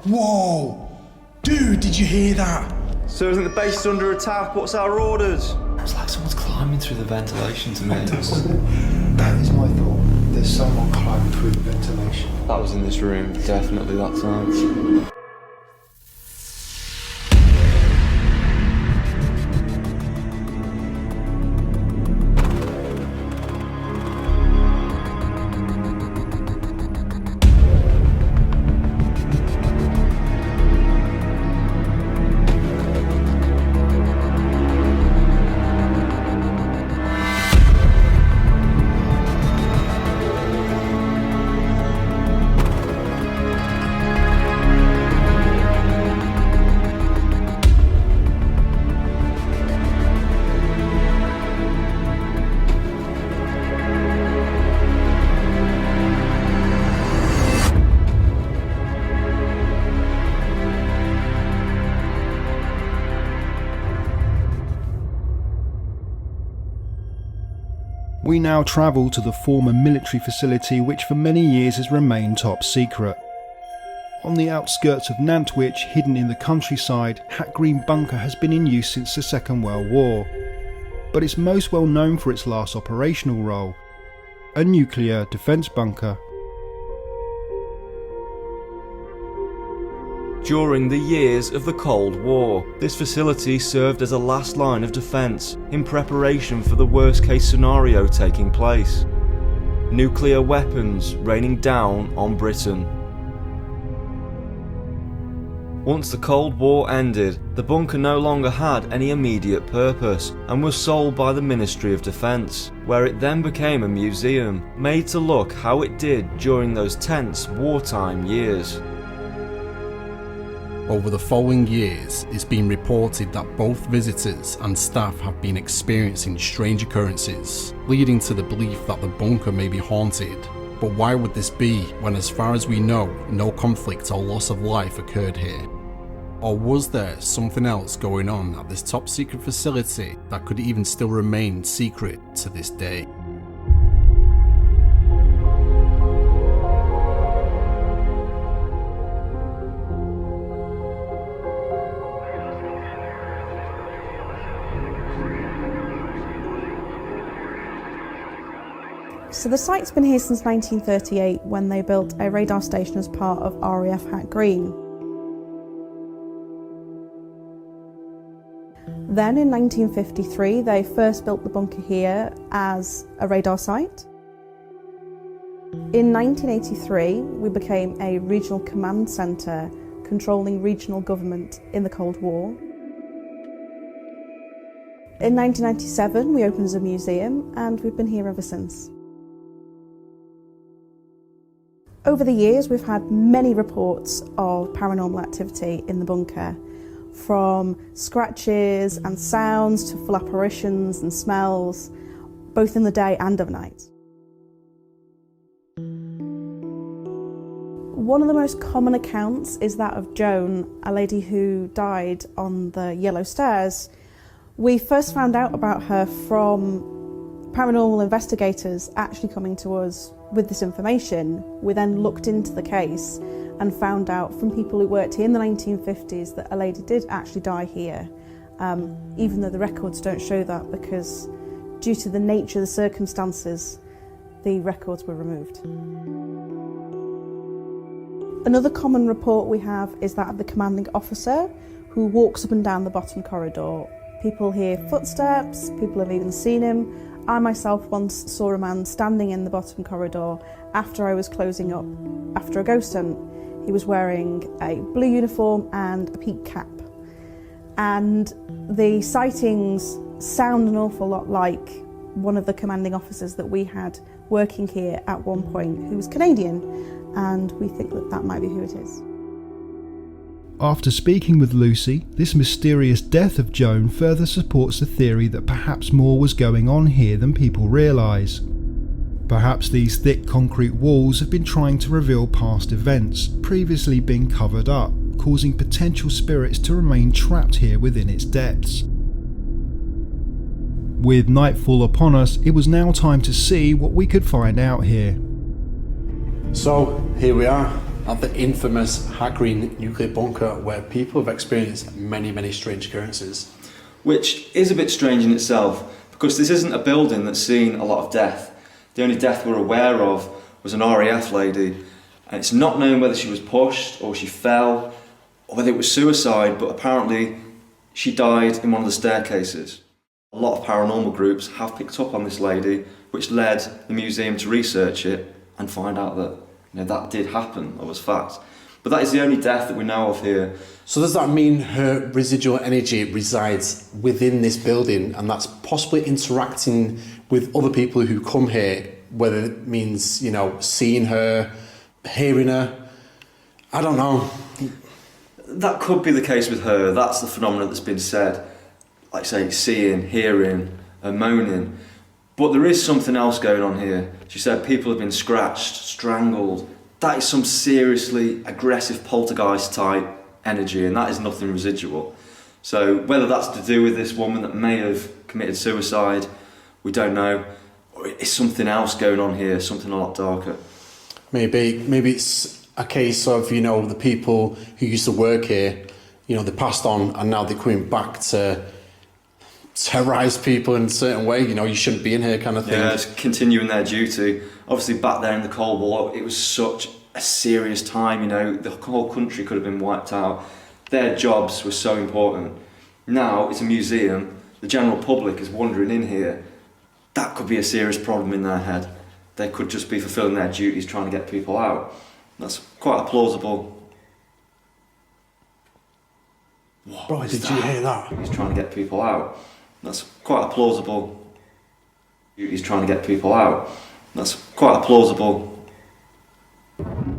Whoa! Dude, did you hear that? So isn't the base is under attack? What's our orders? It's like someone's climbing through the ventilation to me. That is my thought. There's someone climbing through the ventilation. That was in this room, definitely that time. We now travel to the former military facility which for many years has remained top secret. On the outskirts of Nantwich, hidden in the countryside, Hat Green Bunker has been in use since the Second World War, but it's most well known for its last operational role, a nuclear defence bunker. During the years of the Cold War, this facility served as a last line of defence in preparation for the worst case scenario taking place: nuclear weapons raining down on Britain. Once the Cold War ended, the bunker no longer had any immediate purpose and was sold by the Ministry of Defence, where it then became a museum, made to look how it did during those tense wartime years. Over the following years, it's been reported that both visitors and staff have been experiencing strange occurrences, leading to the belief that the bunker may be haunted. But why would this be when, as far as we know, no conflict or loss of life occurred here? Or was there something else going on at this top secret facility that could even still remain secret to this day? So the site's been here since 1938 when they built a radar station as part of RAF Hat Green. Then in 1953 they first built the bunker here as a radar site. In 1983 we became a regional command centre controlling regional government in the Cold War. In 1997 we opened as a museum and we've been here ever since. Over the years, we've had many reports of paranormal activity in the bunker, from scratches and sounds to full apparitions and smells, both in the day and of night. One of the most common accounts is that of Joan, a lady who died on the Yellow Stairs. We first found out about her from paranormal investigators actually coming to us with this information. We then looked into the case and found out from people who worked here in the 1950s that a lady did actually die here, even though the records don't show that because due to the nature of the circumstances, the records were removed. Another common report we have is that of the commanding officer who walks up and down the bottom corridor. People hear footsteps, people have even seen him. I myself once saw a man standing in the bottom corridor after I was closing up after a ghost hunt. He was wearing a blue uniform and a peak cap. And the sightings sound an awful lot like one of the commanding officers that we had working here at one point, who was Canadian, and we think that that might be who it is. After speaking with Lucy, this mysterious death of Joan further supports the theory that perhaps more was going on here than people realise. Perhaps these thick concrete walls have been trying to reveal past events, previously being covered up, causing potential spirits to remain trapped here within its depths. With nightfall upon us, it was now time to see what we could find out here. So, here we are. at the infamous Hagreen nuclear bunker where people have experienced many strange occurrences. Which is a bit strange in itself, because this isn't a building that's seen a lot of death. The only death we're aware of was an RAF lady, and it's not known whether she was pushed or she fell or whether it was suicide, but apparently she died in one of the staircases. A lot of paranormal groups have picked up on this lady, which led the museum to research it and find out that that did happen, that was fact. But that is the only death that we know of here. So does that mean her residual energy resides within this building and that's possibly interacting with other people who come here, whether it means, seeing her, hearing her? I don't know. That could be the case with her. That's the phenomenon that's been said. Like say, seeing, hearing, and moaning. But there is something else going on here. She said people have been scratched, strangled. That is some seriously aggressive poltergeist type energy, and that is nothing residual. So whether that's to do with this woman that may have committed suicide, we don't know. Or it's something else going on here, something a lot darker. Maybe it's a case of, the people who used to work here, they passed on and now they're coming back to terrorise people in a certain way, you shouldn't be in here kind of thing. Yeah, it's continuing their duty. Obviously back there in the Cold War, it was such a serious time, the whole country could have been wiped out. Their jobs were so important. Now it's a museum, the general public is wandering in here. That could be a serious problem in their head. They could just be fulfilling their duties, trying to get people out. That's quite a plausible... Bro, did you hear that? He's trying to get people out. That's quite a plausible... He's trying to get people out. That's quite a plausible...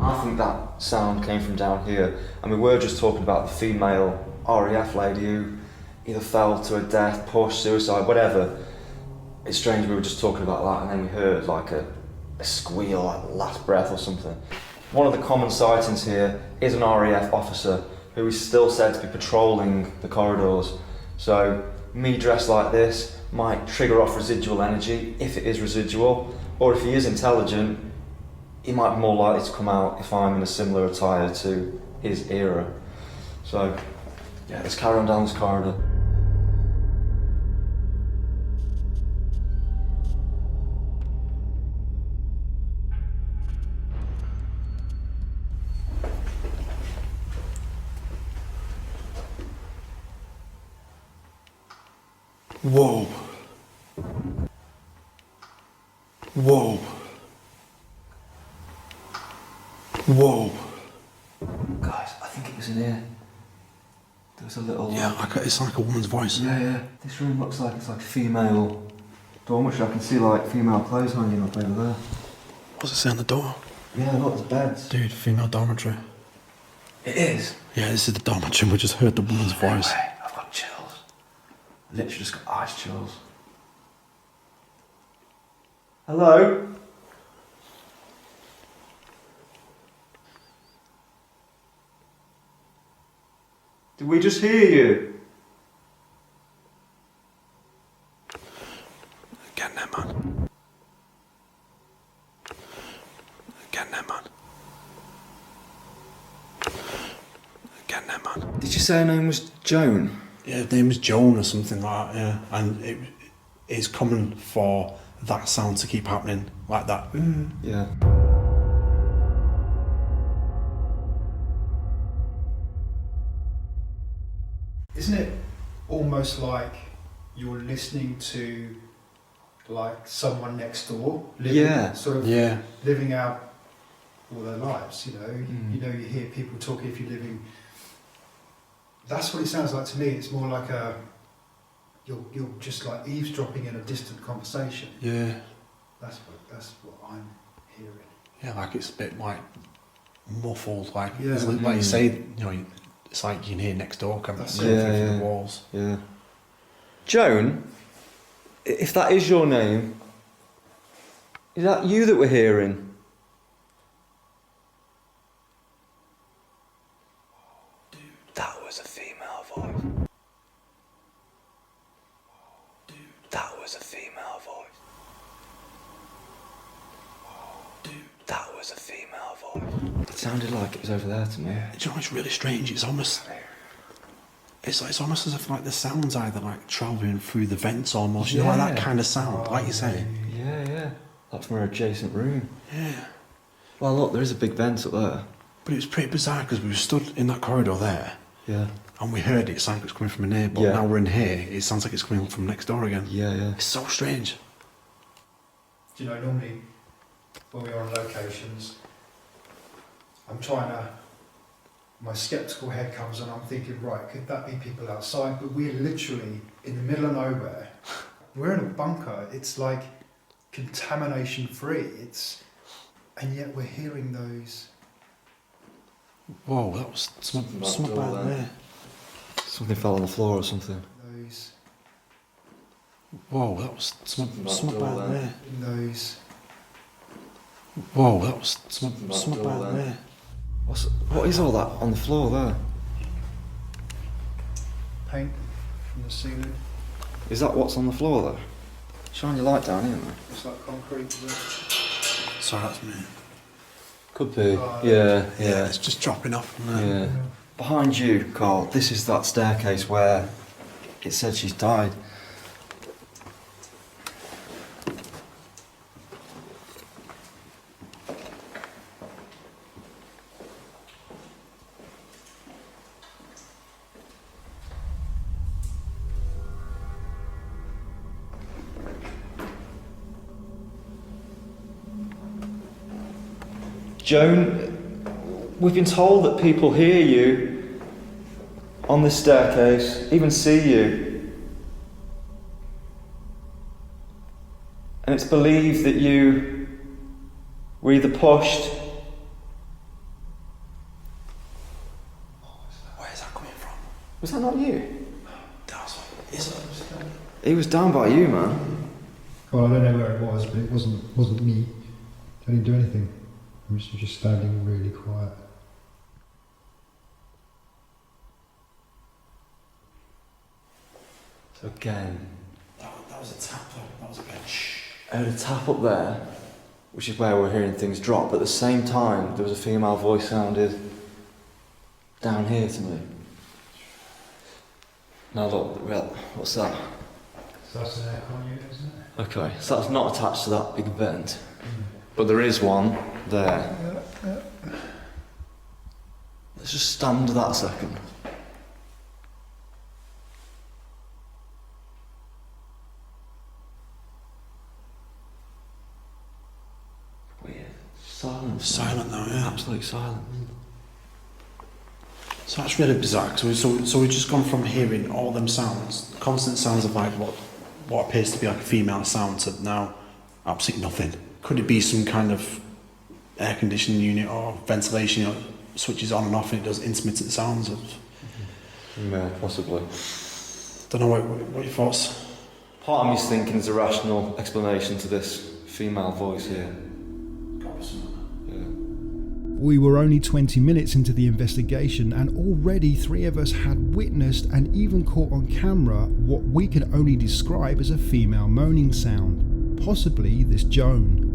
I think that sound came from down here, and we were just talking about the female RAF lady who either fell to her death, pushed, suicide, whatever. It's strange we were just talking about that and then we heard like a squeal, like last breath or something. One of the common sightings here is an RAF officer who is still said to be patrolling the corridors. So me dressed like this might trigger off residual energy, if it is residual, or if he is intelligent, he might be more likely to come out if I'm in a similar attire to his era. So yeah, let's carry on down this corridor. Whoa. Whoa. Whoa. Guys, I think it was in here. There was a little... Yeah, it's like a woman's voice. Yeah. This room looks like it's like a female dormitory. I can see like female clothes hanging up over there. What's it say on the door? Yeah, look, there's beds. Dude, female dormitory. It is? Yeah, this is the dormitory. We just heard the woman's voice. Way. I've got chills. Literally just got ice chills. Hello? Did we just hear you? Again there, man. Again there, man. Again there, man. Did you say her name was Joan? Yeah, her name is Joan or something like that, yeah. And it is common for that sound to keep happening like that. Yeah. Isn't it almost like you're listening to like someone next door living, living out all their lives, you hear people talking if you're living. That's what it sounds like to me. It's more like you're just like eavesdropping in a distant conversation. Yeah. That's what I'm hearing. Yeah, like it's a bit like muffled, like Yeah. like you say, it's like you can hear next door coming through the walls. Yeah. Joan, if that is your name, is that you that we're hearing? Dude, that was a female voice. Dude, that was a female voice. Dude, that was a female voice. It sounded like it was over there to me. Do you know what's really strange? It's almost as if like the sound's either like travelling through the vents almost, you know, like that kind of sound, like you say. Yeah. Like from an adjacent room. Yeah. Well, look, there is a big vent up there. But it was pretty bizarre because we were stood in that corridor there. Yeah. And we heard it sound like it was coming from in here, but Yeah. now we're in here, it sounds like it's coming from next door again. Yeah. It's so strange. Do you know, normally when we're on locations, my sceptical head comes and I'm thinking, right, could that be people outside? But we're literally in the middle of nowhere. We're in a bunker. It's like contamination free. And yet we're hearing those. Whoa, that was something door bad there. there. Something fell on the floor or something. Those. Whoa, that was something bad there. Those. Whoa, that was something bad there. What is all that on the floor there? Paint from the ceiling. Is that what's on the floor there? Shine your light down here, man. It's like concrete. Is it? Sorry, that's me. Could be. Oh, Yeah. It's just dropping off from there. Yeah. Behind you, Carl, this is that staircase where it said she's died. Joan, we've been told that people hear you on this staircase, even see you. And it's believed that you were either pushed. Where's that coming from? Was that not you? Is it? He was down by you, man. Well, I don't know where it was, but it wasn't me. I didn't do anything. I was just standing really quiet. So again, That was a tap though. That was a bit. I heard a tap up there, which is where we're hearing things drop, but at the same time, there was a female voice sounded down here to me. Now look, well, what's that? So that's an aircon unit, isn't it? Okay, so that's not attached to that big vent, but there is one there. Let's just stand that a second. Weird. Silence. Silent now, yeah. Absolute silence. So that's really bizarre. So we've just gone from hearing all them sounds, constant sounds of like what appears to be like a female sound, to now absolutely nothing. Could it be some kind of air conditioning unit or ventilation unit switches on and off and it does intermittent sounds? Yeah, possibly. Don't know what your thoughts. Part of me's thinking there's a rational explanation to this female voice here. We were only 20 minutes into the investigation and already 3 of us had witnessed and even caught on camera what we can only describe as a female moaning sound, possibly this Joan.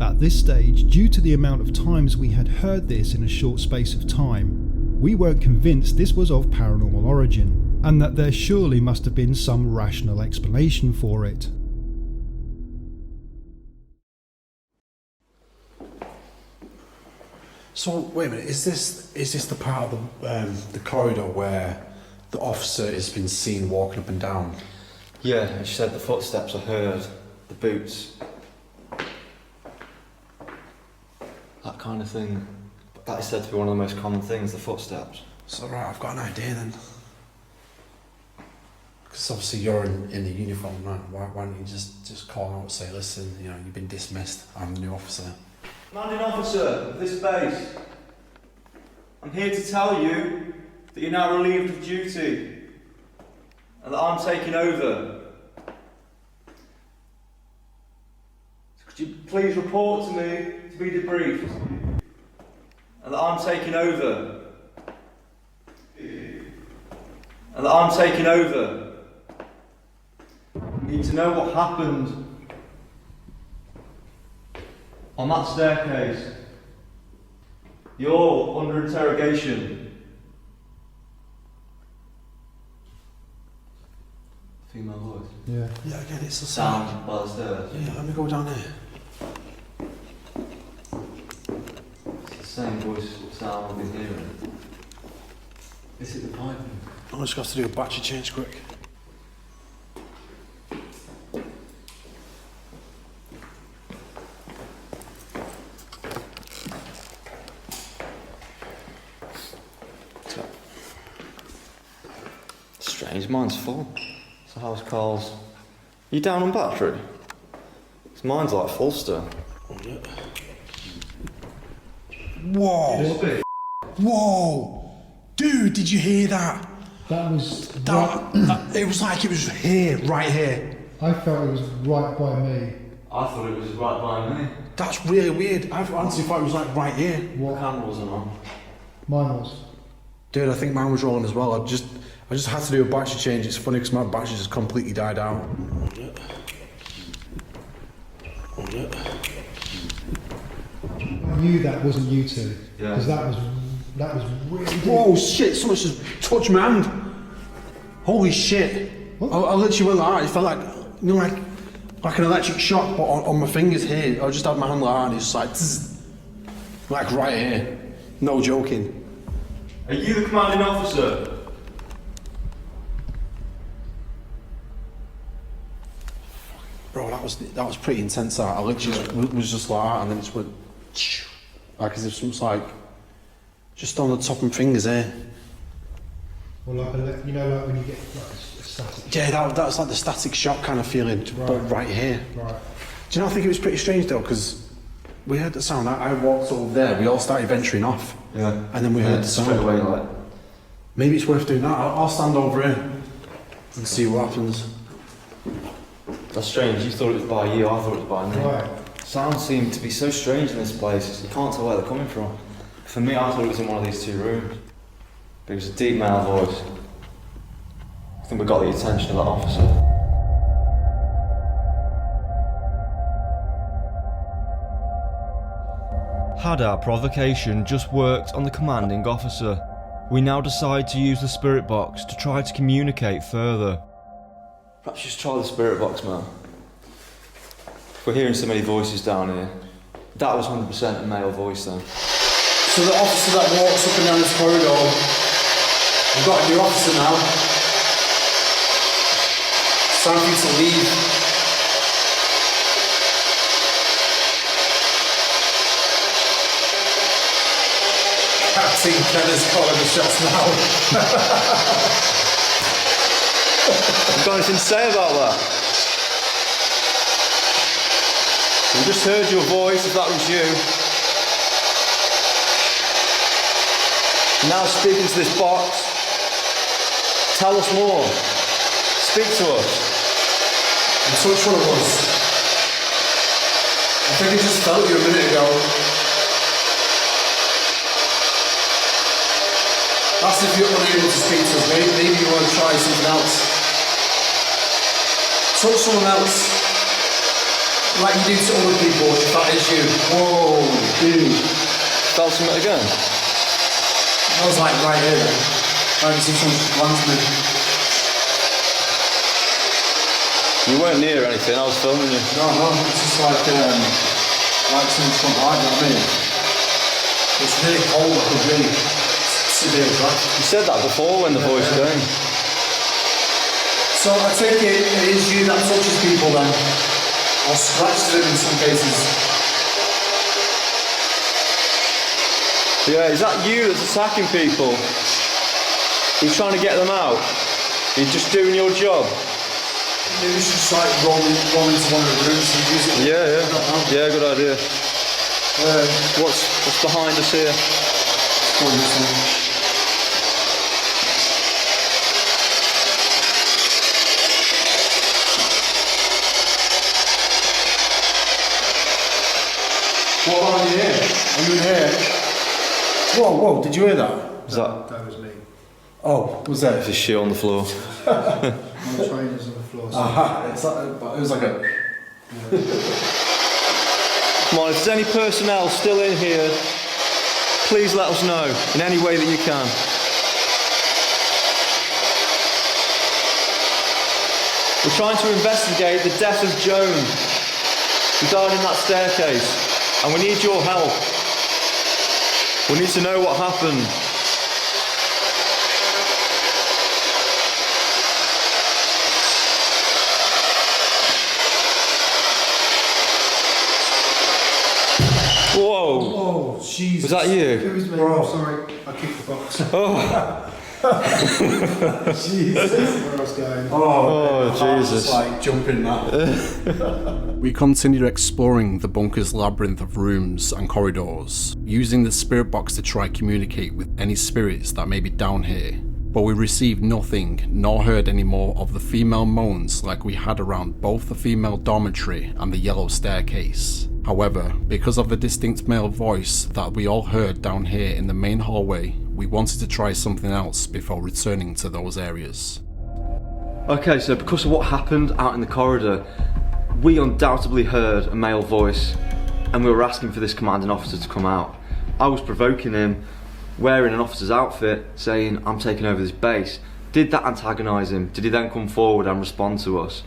At this stage, due to the amount of times we had heard this in a short space of time, we weren't convinced this was of paranormal origin, and that there surely must have been some rational explanation for it. So wait a minute, is this the part of the corridor where the officer has been seen walking up and down? Yeah, and she said the footsteps are heard, the boots. That kind of thing. That is said to be one of the most common things, the footsteps. So right, I've got an idea then. Because obviously you're in the uniform now. Why don't you just call out and say, listen, you know, you've been dismissed. I'm the new officer. Commanding officer of this base, I'm here to tell you that you're now relieved of duty and that I'm taking over. Could you please report to me to be debriefed and that I'm taking over? And that I'm taking over. I need to know what happened on that staircase You're under interrogation. Female voice. Yeah. Yeah, again, it's the Sound by the stairs. Yeah, let me go down here. It's the same voice sound I've been hearing. Is it the piping? I'm just going to have to do a battery change quick. Strange, mine's full. So how's Carl's? You down on battery? 'Cause mine's like full still. Oh, yeah. Whoa! Whoa! Dude, did you hear that? That was. It was like it was here, right here. I felt it was right by me. I thought it was right by me. That's really weird. I honestly thought it was like right here. The camera wasn't on. Mine was. Dude, I think mine was rolling as well. I just had to do a battery change. It's funny because my battery just completely died out. Oh, yeah. Oh, yeah. I knew that wasn't you two. Yeah. Because that was really deep. Whoa, shit, someone just touched my hand. Holy shit. What? I literally went like that. It felt like, you know, like an electric shock, but on my fingers here. I just had my hand like that and it's like, zzz, like right here. No joking. Are you the commanding officer? Bro, that was pretty intense. That I literally was just like that, and then it just went like as if something's like just on the top of my fingers here. Or like like when you get like a static. Yeah, that's like the static shock kind of feeling, but right here. Right. Do you know? I think it was pretty strange though, because we heard the sound. I walked over there. We all started venturing off. Yeah. And then we heard the sound. Straight away, like. Maybe it's worth doing that. I'll stand over here and see what happens. That's strange. You thought it was by you. I thought it was by me. Right. Sounds seem to be so strange in this place. You can't tell where they're coming from. For me, I thought it was in one of these two rooms. But it was a deep male voice. I think we got the attention of that officer. Had our provocation just worked on the commanding officer, we now decide to use the spirit box to try to communicate further. Perhaps just try the spirit box, man. If we're hearing so many voices down here, that was 100% a male voice then. So the officer that walks up and down this corridor, we've got a new officer now. It's time for you to leave. Captain Kenner's calling the shots now. You got anything to say about that? We just heard your voice, if that was you. Now speaking to this box. Tell us more. Speak to us. And so which one it was? I think I just felt you a minute ago. That's if you're unable to speak to us. Maybe you want to try something else. Talk to someone else. Like you do to other people, if that is you. Whoa, dude. Felt something again? I was like right here then. I can see someone just glance me. You weren't near anything, I was filming you. No, it's just like someone's from behind me. I mean, it's really cold, I could really severe drag. You said that before when the voice came. So I take it is you that touches people then, or scratches them in some cases. Yeah, is that you that's attacking people? You're trying to get them out? You're just doing your job? Maybe we should just like roll into one of the rooms and use it. Yeah, good idea. What's behind us here? Go on, this one. What about you here? Are you in here? Whoa, did you hear that? Was that That was me. Oh, was that? there's shit on the floor? My trainer's on the floor. So Aha, it was like a... Come on, if there's any personnel still in here, please let us know in any way that you can. We're trying to investigate the death of Joan regarding that staircase, and we need your help. We need to know what happened. Whoa! Oh, Jesus. Was that you? It was me. Bro. I'm sorry. I kicked the box. Oh, Jesus. Where I was going. oh Jesus. It's like jumping that. We continued exploring the bunker's labyrinth of rooms and corridors, using the spirit box to try communicate with any spirits that may be down here. But we received nothing, nor heard any more of the female moans like we had around both the female dormitory and the yellow staircase. However, because of the distinct male voice that we all heard down here in the main hallway, we wanted to try something else before returning to those areas. Okay, so because of what happened out in the corridor, we undoubtedly heard a male voice, and we were asking for this commanding officer to come out. I was provoking him, wearing an officer's outfit, saying, I'm taking over this base. Did that antagonise him? Did he then come forward and respond to us?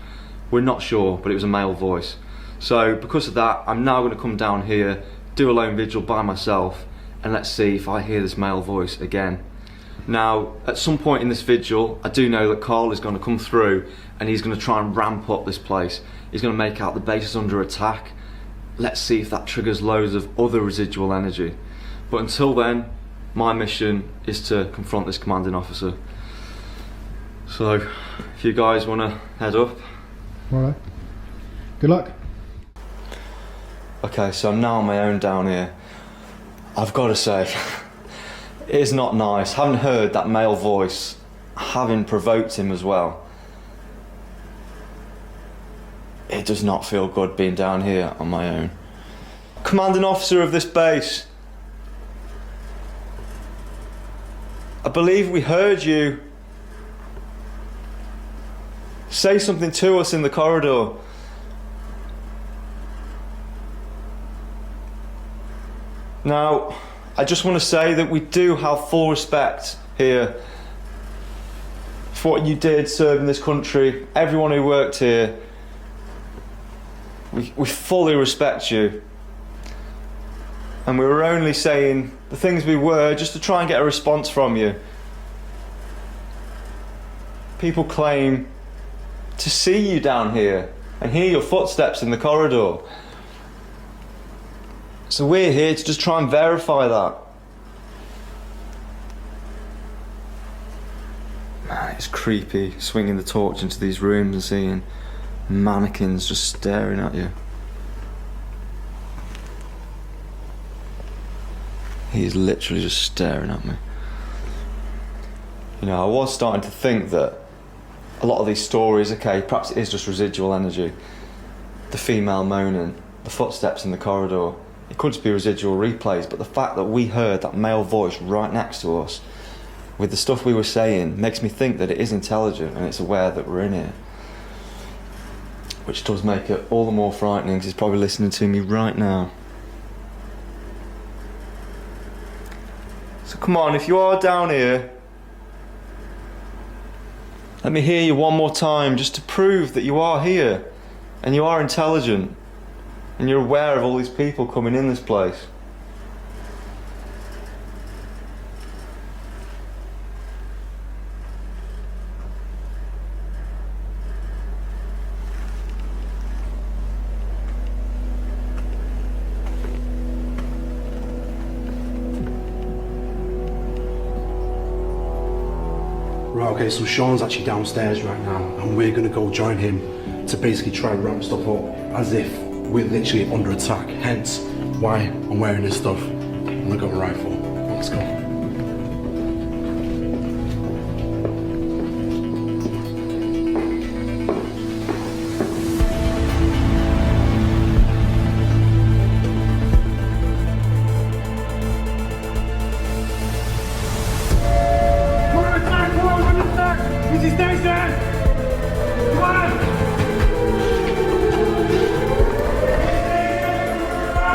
We're not sure, but it was a male voice. So because of that, I'm now going to come down here, do a lone vigil by myself, and let's see if I hear this male voice again. Now, at some point in this vigil, I do know that Carl is going to come through and he's going to try and ramp up this place. He's going to make out the base is under attack. Let's see if that triggers loads of other residual energy. But until then, my mission is to confront this commanding officer. So, if you guys want to head up. Alright. Good luck. Okay, so I'm now on my own down here. I've got to say, it is not nice. Having heard that male voice, having provoked him as well, it does not feel good being down here on my own. Commanding officer of this base, I believe we heard you say something to us in the corridor. Now, I just want to say that we do have full respect here for what you did serving this country. Everyone who worked here, we fully respect you. And we were only saying the things we were just to try and get a response from you. People claim to see you down here and hear your footsteps in the corridor. So we're here to just try and verify that. Man, it's creepy swinging the torch into these rooms and seeing mannequins just staring at you. He's literally just staring at me. You know, I was starting to think that a lot of these stories, okay, perhaps it is just residual energy. The female moaning, the footsteps in the corridor. It could just be residual replays, but the fact that we heard that male voice right next to us with the stuff we were saying makes me think that it is intelligent and it's aware that we're in here. Which does make it all the more frightening because it's probably listening to me right now. So come on, if you are down here, let me hear you one more time just to prove that you are here and you are intelligent. And you're aware of all these people coming in this place. Right, okay, so Sean's actually downstairs right now, and we're gonna go join him to basically try and ramp stuff up as if we're literally under attack, hence why I'm wearing this stuff. And I've got a rifle. Let's go.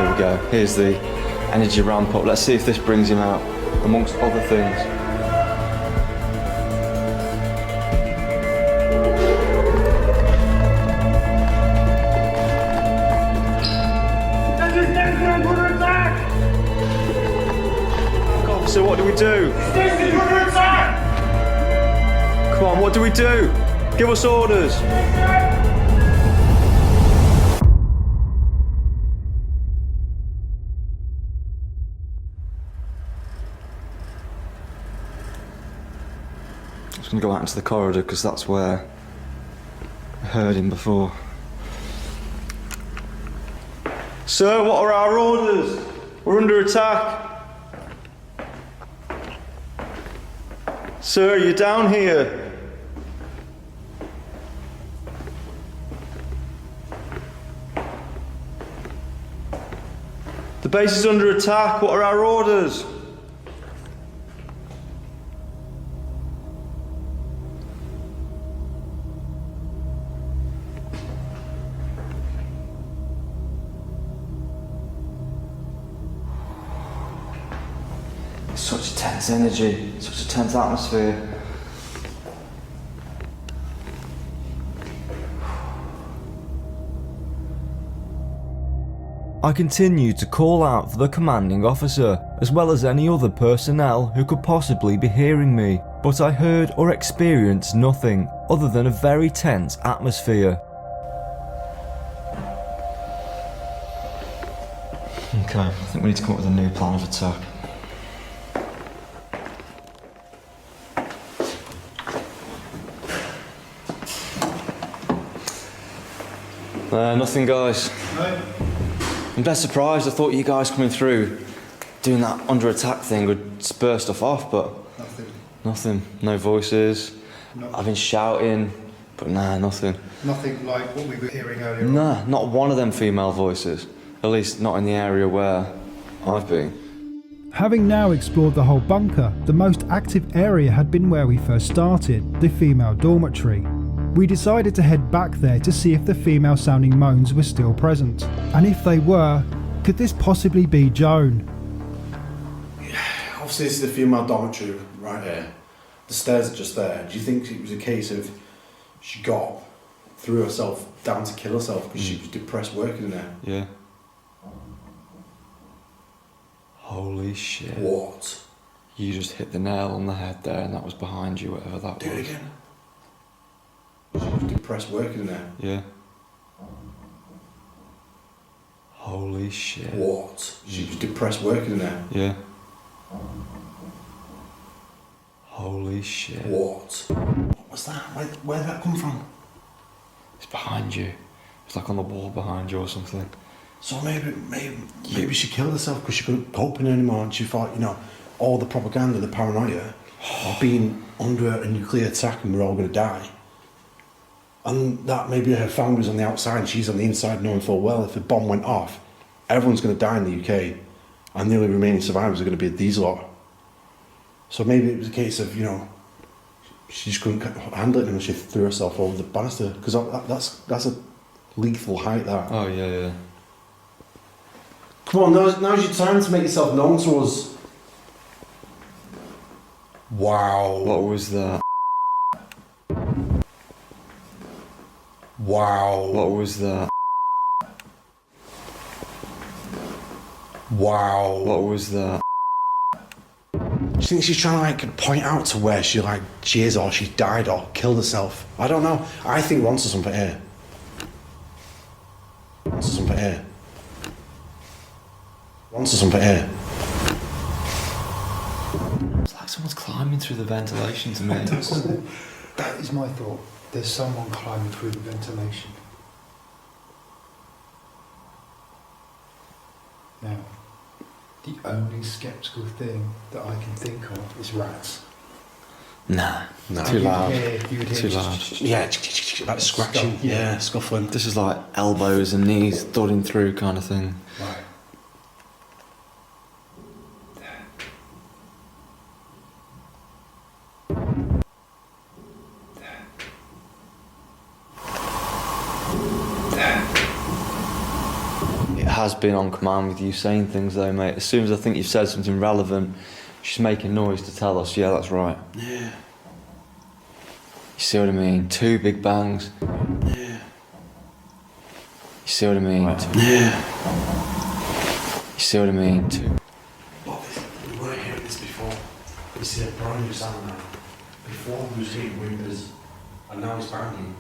Here we go. Here's the energy ramp up. Let's see if this brings him out, amongst other things. So what do we do? Come on, what do we do? Give us orders. I'm just going to go out into the corridor because that's where I heard him before. Sir, what are our orders? We're under attack. Sir, you're down here. The base is under attack. What are our orders? Such tense energy, such a tense atmosphere. I continued to call out for the commanding officer, as well as any other personnel who could possibly be hearing me, but I heard or experienced nothing other than a very tense atmosphere. Okay, I think we need to come up with a new plan of attack. Nothing, guys. No? I'm dead surprised. I thought you guys coming through, doing that under attack thing would spur stuff off, but Nothing. nothing. No voices. No. I've been shouting, but nah, nothing. Nothing like what we were hearing earlier on. Nah, not one of them female voices. At least not in the area where I've been. Having now explored the whole bunker, the most active area had been where we first started, the female dormitory. We decided to head back there to see if the female sounding moans were still present. And if they were, could this possibly be Joan? Obviously, this is the female dormitory right here. The stairs are just there. Do you think it was a case of she got up, threw herself down to kill herself because she was depressed working in there? Yeah. Holy shit. What? You just hit the nail on the head there, and that was behind you, whatever that Do was. it again. She was depressed working in there. Yeah. Holy shit. What? She was depressed working in there. Yeah. Holy shit. What? What was that? Where did that come from? It's behind you. It's like on the wall behind you or something. So maybe she killed herself because she couldn't cope anymore, and she thought, all the propaganda, the paranoia, of being under a nuclear attack and we're all going to die. And that maybe her family's on the outside and she's on the inside, knowing full well if the bomb went off, everyone's going to die in the UK, and the only remaining survivors are going to be these lot. So maybe it was a case of, she just couldn't handle it and she threw herself over the banister, because that's a lethal height, that. Oh, yeah. Come on, now's your time to make yourself known to us. Wow. What was that? Wow. What was that? Wow. What was that? Do you think she's trying to point out to where she is, or she died or killed herself? I don't know. I think we're onto something here. Onto something here. Onto something here. It's like someone's climbing through the ventilation to me. That is my thought. There's someone climbing through the ventilation. Now, the only sceptical thing that I can think of is rats. Nah, No. too loud. You would hear Too loud. Yeah, like scratching. Yeah, scuffling. This is like elbows and knees thudding through kind of thing. Right. has been on command with you saying things though, mate. As soon as I think you've said something relevant, she's making noise to tell us, yeah, that's right. Yeah. You see what I mean? 2 big bangs. Yeah. You see what I mean? Yeah. You see what I mean? 2. But we weren't hearing this before. You see a brand new sound now. Before we was hearing whimpers, and now it's banging.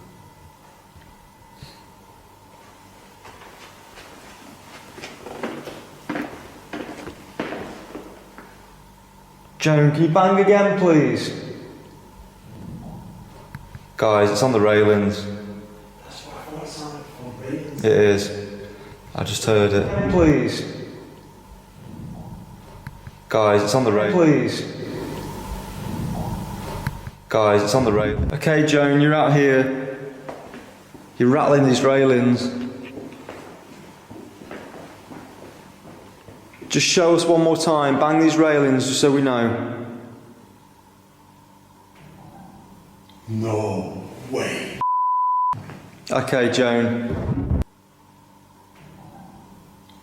Joan, can you bang again, please? Guys, it's on the railings. That's what I thought it sounded from railings. It is. I just heard it. Please. Guys, it's on the rail. Please. Guys, it's on the rail. Okay, Joan, you're out here. You're rattling these railings. Just show us one more time. Bang these railings just so we know. No way. Okay, Joan.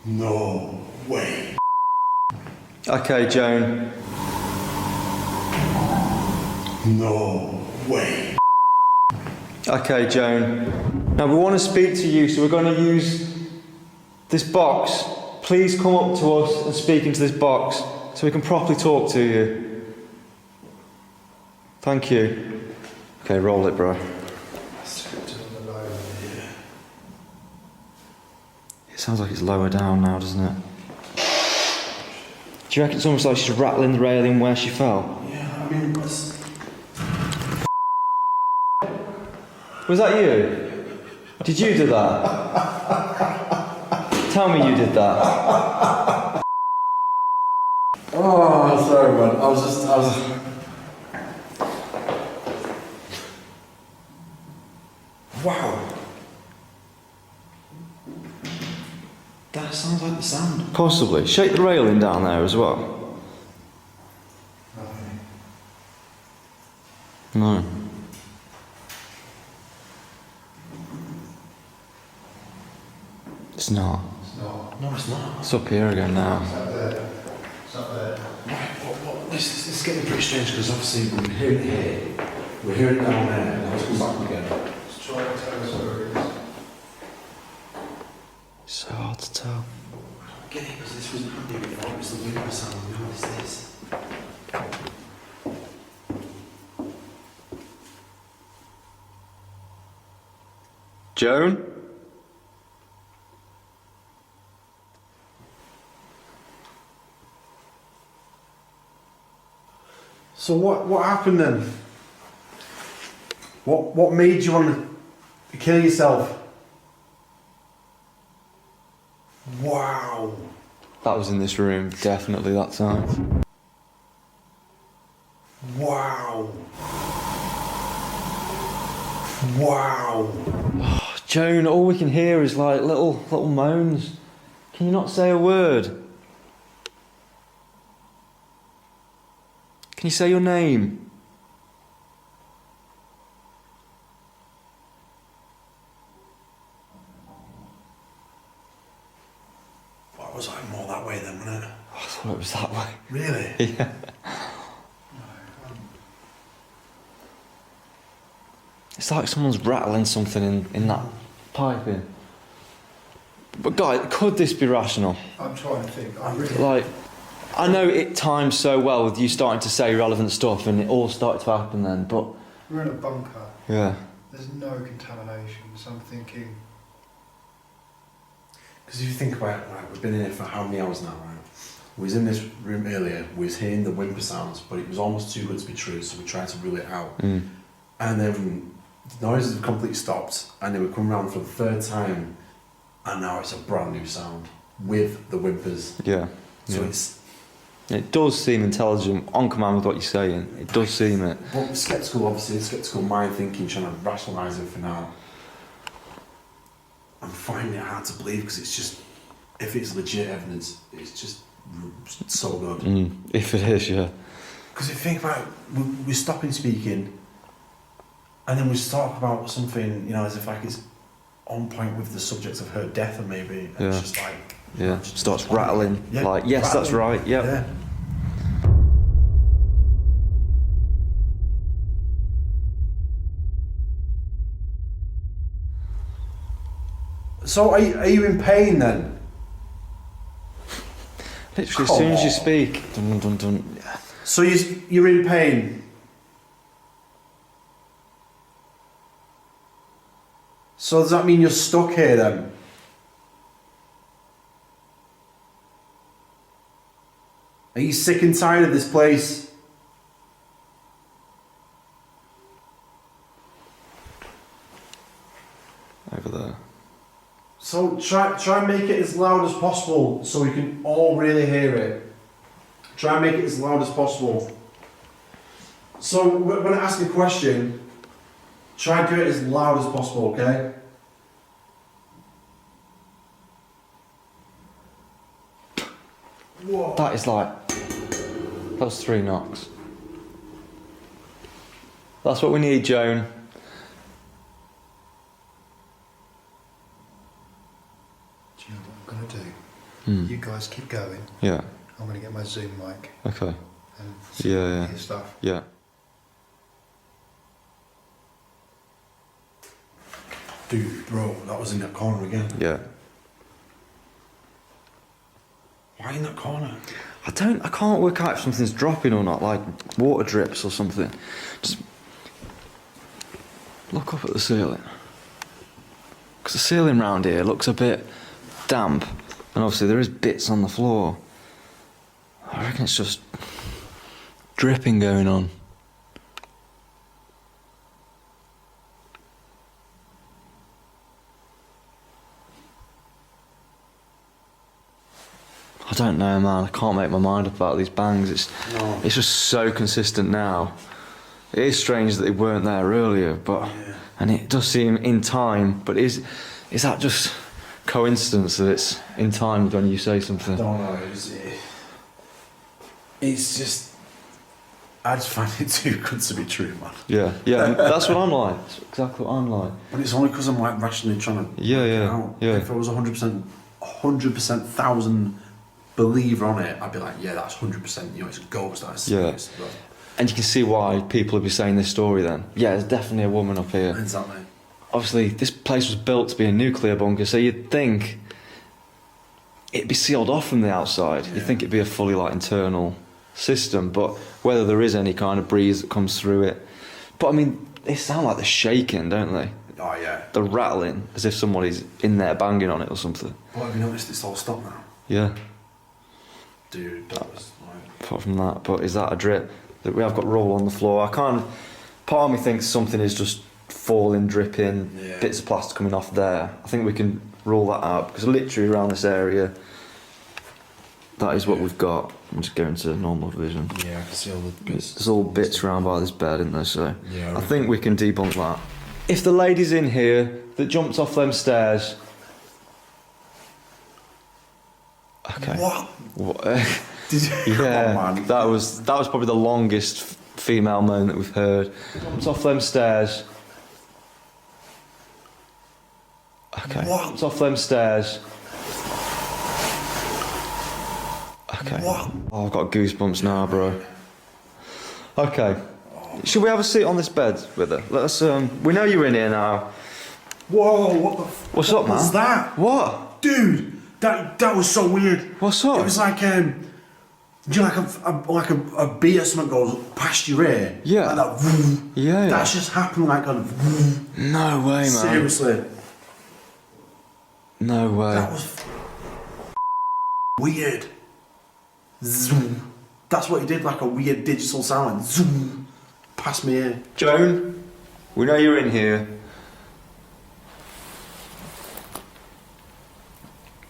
No way. Okay, Joan. No way. Okay, Joan. Now we want to speak to you, so we're going to use this box. Please come up to us and speak into this box so we can properly talk to you. Thank you. Okay, roll it, bro. It sounds like it's lower down now, doesn't it? Do you reckon it's almost like she's rattling the railing where she fell? Yeah, I mean, Was that you? Did you do that? Tell me you did that. oh, sorry, man. I was. Wow. That sounds like the sound. Possibly. Shake the railing down there as well. No. It's not. No, it's not. It's up here again now. Right, this is getting pretty strange because obviously we're hearing it here, we're hearing it down there, and let's come back again. Let's try and tell us where it is. It's so hard to tell. I get it, because this wasn't happening before, it was the whimper sound. Now it's this. Joan? So what happened then? What made you want to kill yourself? Wow. That was in this room, definitely that time. Wow. Wow. Oh, Joan, all we can hear is like little moans. Can you not say a word? Can you say your name? What was I more that way then, wasn't it? I thought it was that way. Really? Yeah. It's like someone's rattling something in that piping. But guys, could this be rational? I'm trying to think. I really. Like, I know it timed so well with you starting to say relevant stuff and it all started to happen then, but... We're in a bunker. Yeah. There's no contamination, so I'm thinking. Because if you think about it, right, we've been in here for how many hours now, right? We was in this room earlier, we was hearing the whimper sounds, but it was almost too good to be true, so we tried to rule it out. Mm. And then the noises have completely stopped, and they were coming around for the third time, and now it's a brand new sound with the whimpers. Yeah. So Yeah. it It does seem intelligent, on command with what you're saying. It does seem it. But sceptical, obviously, sceptical mind thinking, trying to rationalise everything out. I'm finding it hard to believe because it's just, if it's legit evidence, it's just so good. If it is, yeah. Because if you think about it, we're stopping speaking, and then we talk about something, you know, as if like it's on point with the subject of her death, and maybe and it's just like starts rattling. Yeah, Like, yes, rattling. that's right. Yep. Yeah. So are you in pain then? Literally, as soon as you speak, dun, dun, dun. So you're in pain. So does that mean you're stuck here then? Are you sick and tired of this place? Over there. So try and make it as loud as possible so we can all really hear it. Try and make it as loud as possible. So when I ask a question, try and do it as loud as possible, okay? Whoa. That was 3 knocks. That's what we need, Joan. Do you know what I'm going to do? Hmm. You guys keep going. Yeah. I'm going to get my Zoom mic Okay. and see Yeah. your stuff. Yeah. Dude, bro, that was in that corner again. Yeah. Why in that corner? I can't work out if something's dropping or not, like water drips or something. Just look up at the ceiling. Because the ceiling round here looks a bit damp, and obviously there is bits on the floor. I reckon it's just dripping going on. I don't know, man. I can't make my mind up about these bangs. It's just so consistent now. It is strange that they weren't there earlier, but and it does seem in time. But is that just coincidence that it's in time when you say something? I don't know. It's just. I just find it too good to be true, man. Yeah, that's what I'm like. That's exactly what I'm like. But it's only because I'm like rationally trying to work it out. If I was 100%, 1,000 believer on it, I'd be like, yeah, that's 100%. You know, it's a ghost. That's serious. But And you can see why people would be saying this story then. Yeah, there's definitely a woman up here. exactly. Obviously, this place was built to be a nuclear bunker, so you'd think it'd be sealed off from the outside. You'd think it'd be a fully internal system, but whether there is any kind of breeze that comes through it. But I mean, they sound like they're shaking, don't they? Oh yeah. They're rattling as if somebody's in there banging on it or something. But have you noticed it's all stopped now? Yeah. Dude, that was like. Apart from that, but is that a drip? That we have got roll on the floor. Part of me thinks something is just falling, dripping, bits of plastic coming off there. I think we can rule that out because literally around this area, that is what we've got. I'm just going to normal vision. Yeah, I can see all the bits. There's all bits around by this bed, isn't there? So Yeah, I think we can debunk that. If the lady's in here that jumped off them stairs. Okay. What? Did you? Yeah, come on, man. that was probably the longest female moan that we've heard. Jumped off them stairs. Okay. Jumped off them stairs. Okay. Oh, I've got goosebumps now, bro. Okay. Should we have a seat on this bed with her? Let's. We know you're in here now. Whoa! What the? What's up, man? What's that? What? Dude, that was so weird. What's up? It was like do you know, like a bee or something goes past your ear? Yeah. Like that. Yeah. That's just happened like on. No way, man. Seriously. No way. That was weird. Zoom. That's what he did, like a weird digital sound. Like zoom. Past me ear. Joan, we know you're in here.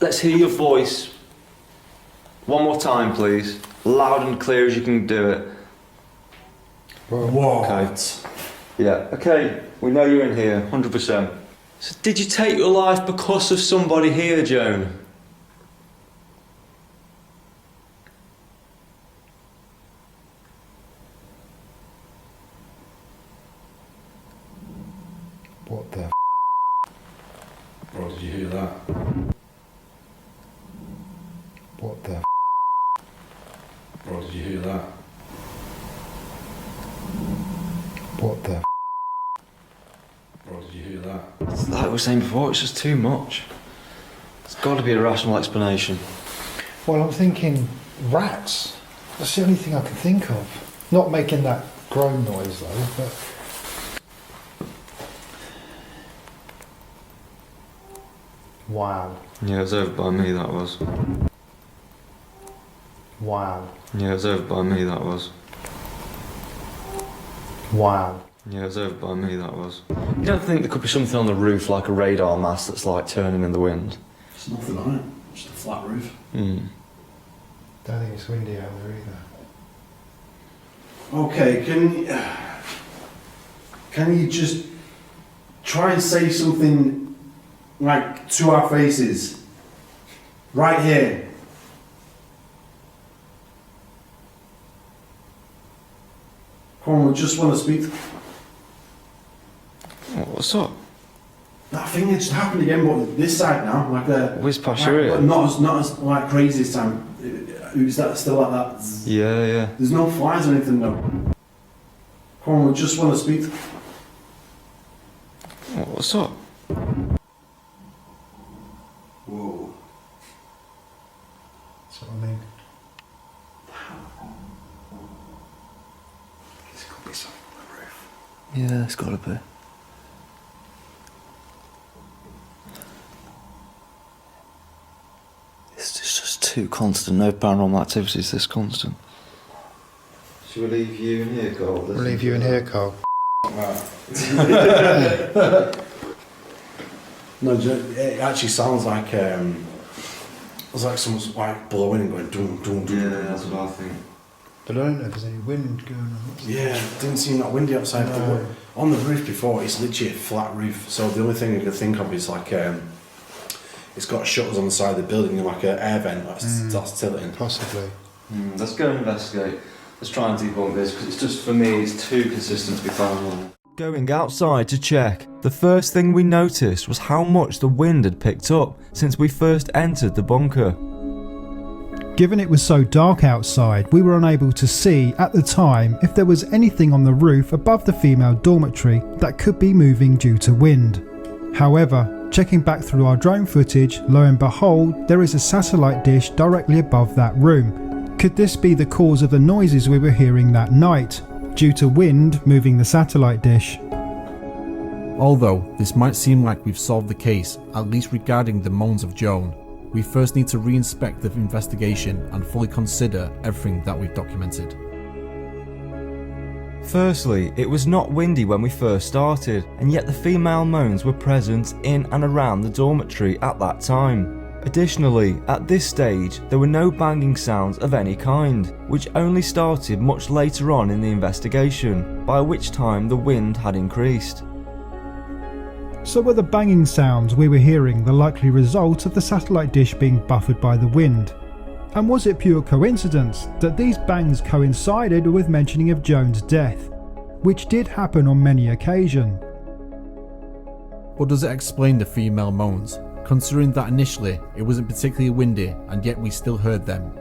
Let's hear your voice. One more time, please. Loud and clear as you can do it. Whoa. Okay. Yeah, okay. We know you're in here, 100%. So did you take your life because of somebody here, Joan? What the Bro, did you hear that? What the? Bro, did you hear that? What the? Bro, did you hear that? It's like we were saying before, it's just too much. There's got to be a rational explanation. Well, I'm thinking rats. That's the only thing I can think of. Not making that groan noise though, but. Wow. Yeah, it was over by me, that was. Wow. Yeah, it was over by me, that was. Wow. Yeah, it was over by me, that was. You don't think there could be something on the roof, like a radar mast that's like turning in the wind? There's nothing on it. Just a flat roof. Hmm. Don't think it's windy out there either. Okay, can you just try and say something like to our faces? Right here. Come on, we just want to speak. Oh, what's up? That thing that just happened again, but this side now, like the. Whiz past your ear? But not as like crazy this time. Who's that still like that? Yeah, yeah. There's no flies or anything though. Come on, we just want to speak. Oh, what's up? Whoa. That's what I mean. There's got to be something on the roof. Yeah, it's got to be. It's just too constant. No paranormal activity is this constant. Should we leave you in here, Cole? We'll leave you in here, Carl. No, it actually sounds like it's like someone's like blowing and going dum dum dum. Yeah, that's what I think. But I don't know if there's any wind going on. Yeah, didn't seem that windy outside. No. But on the roof before, it's literally a flat roof. So the only thing I could think of is like it's got shutters on the side of the building, like an air vent that's tilting. Possibly. Let's go and investigate. Let's try and debunk this, because it's just, for me, it's too consistent to be paranormal. Going outside to check, the first thing we noticed was how much the wind had picked up since we first entered the bunker. Given it was so dark outside, we were unable to see at the time if there was anything on the roof above the female dormitory that could be moving due to wind. However, checking back through our drone footage, lo and behold, there is a satellite dish directly above that room. Could this be the cause of the noises we were hearing that night, due to wind moving the satellite dish? Although this might seem like we've solved the case, at least regarding the moans of Joan, we first need to re-inspect the investigation and fully consider everything that we've documented. Firstly, it was not windy when we first started, and yet the female moans were present in and around the dormitory at that time. Additionally, at this stage, there were no banging sounds of any kind, which only started much later on in the investigation, by which time the wind had increased. So were the banging sounds we were hearing the likely result of the satellite dish being buffered by the wind? And was it pure coincidence that these bangs coincided with mentioning of Joan's death, which did happen on many occasions? Or does it explain the female moans, considering that initially it wasn't particularly windy and yet we still heard them?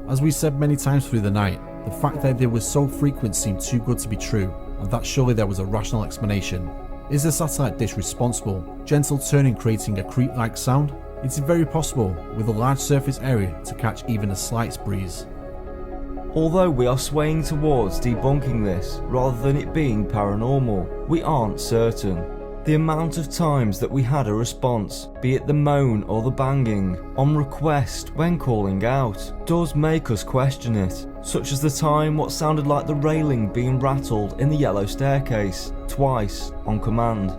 As we said many times through the night, the fact that they were so frequent seemed too good to be true, and that surely there was a rational explanation. Is the satellite dish responsible, gentle turning creating a creak-like sound? It is very possible, with a large surface area to catch even a slight breeze. Although we are swaying towards debunking this rather than it being paranormal, we aren't certain. The amount of times that we had a response, be it the moan or the banging, on request when calling out, does make us question it, such as the time what sounded like the railing being rattled in the yellow staircase, twice on command.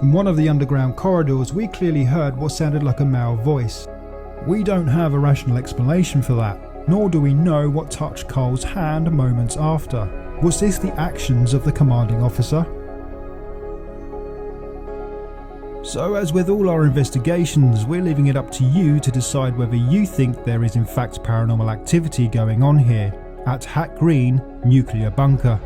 In one of the underground corridors, we clearly heard what sounded like a male voice. We don't have a rational explanation for that, nor do we know what touched Cole's hand moments after. Was this the actions of the commanding officer? So as with all our investigations, we're leaving it up to you to decide whether you think there is in fact paranormal activity going on here at Hat Green Nuclear Bunker.